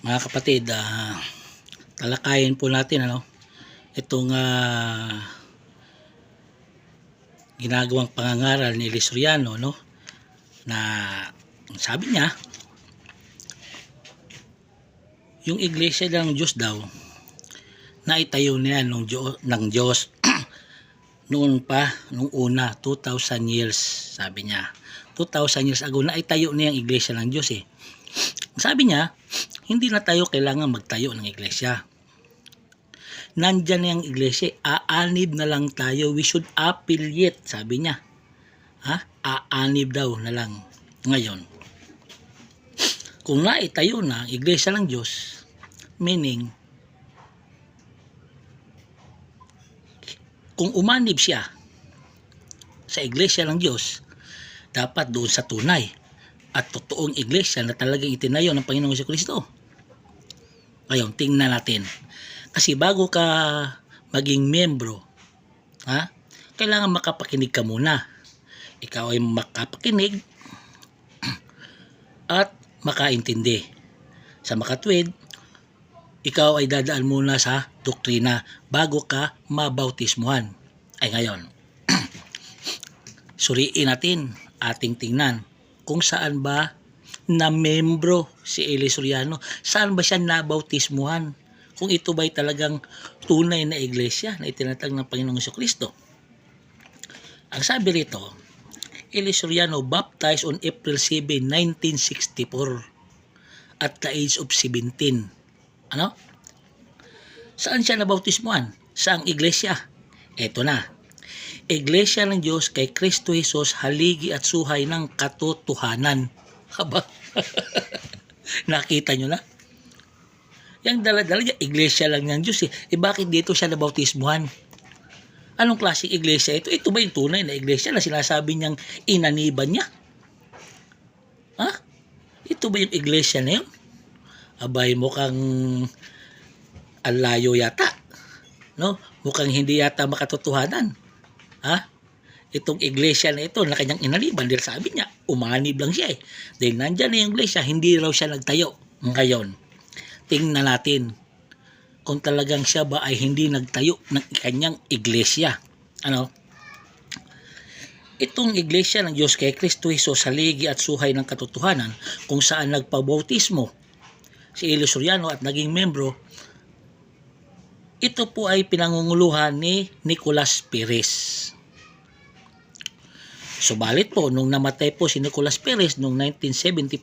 Mga kapatid, talakayin po natin itong ginagawang pangangaral ni Eli Soriano, na sabi niya yung iglesia ng Diyos daw na itayo na yan ng Diyos noon pa, nung una, 2,000 years, sabi niya. 2,000 years ago na itayo na yung iglesia ng Diyos eh. Sabi niya, hindi na tayo kailangan magtayo ng iglesia. Nandyan na yung iglesia, aanib na lang tayo, we should affiliate, sabi niya. Aanib daw na lang ngayon. Kung naitayo na ang iglesia ng Diyos, meaning, kung umanib siya sa iglesia ng Diyos, dapat doon sa tunay at totoong iglesia na talagang itinayo ng Panginoong Jesucristo. Ngayon, tingnan natin. Kasi bago ka maging membro, kailangan makapakinig ka muna. Ikaw ay makapakinig at makaintindi. Sa makatwid, ikaw ay dadaan muna sa doktrina bago ka mabautismuhan. Ay ngayon, suriin natin, ating tingnan kung saan ba na membro si Eli Soriano, saan ba siya nabautismuhan, kung ito ba'y talagang tunay na iglesia na itinatag ng Panginoong Jesucristo. Ang sabi rito, Eli Soriano baptized on April 7, 1964 at the age of 17. Saan siya nabautismuhan? Saang iglesia? Eto na. Iglesia ng Diyos kay Kristo Jesus, haligi at suhay ng katotohanan. Haba? Nakita nyo na? Yang dala-dala niya, iglesia lang ng Diyos eh. Bakit dito siya nabautismuhan? Anong klaseng iglesia ito? Ito ba yung tunay na iglesia na sinasabi niyang inaniban niya? Ito ba yung iglesia na yun? Abay, mukhang alayo yata. Mukhang hindi yata makatotohanan. Itong iglesia na ito na kanyang inaniban, dahil sabi niya, umanib lang siya eh. Dahil nandyan na yung iglesia, hindi raw siya nagtayo. Ngayon, tingnan natin kung talagang siya ba ay hindi nagtayo ng kanyang iglesia. Itong iglesia ng Diyos kay Kristo Jesus, haligi at suhay ng katotohanan, kung saan nagpabautismo si Eli Soriano at naging membro, ito po ay pinangunguluhan ni Nicolas Perez. Subalit po, nung namatay po si Nicolas Perez noong 1975,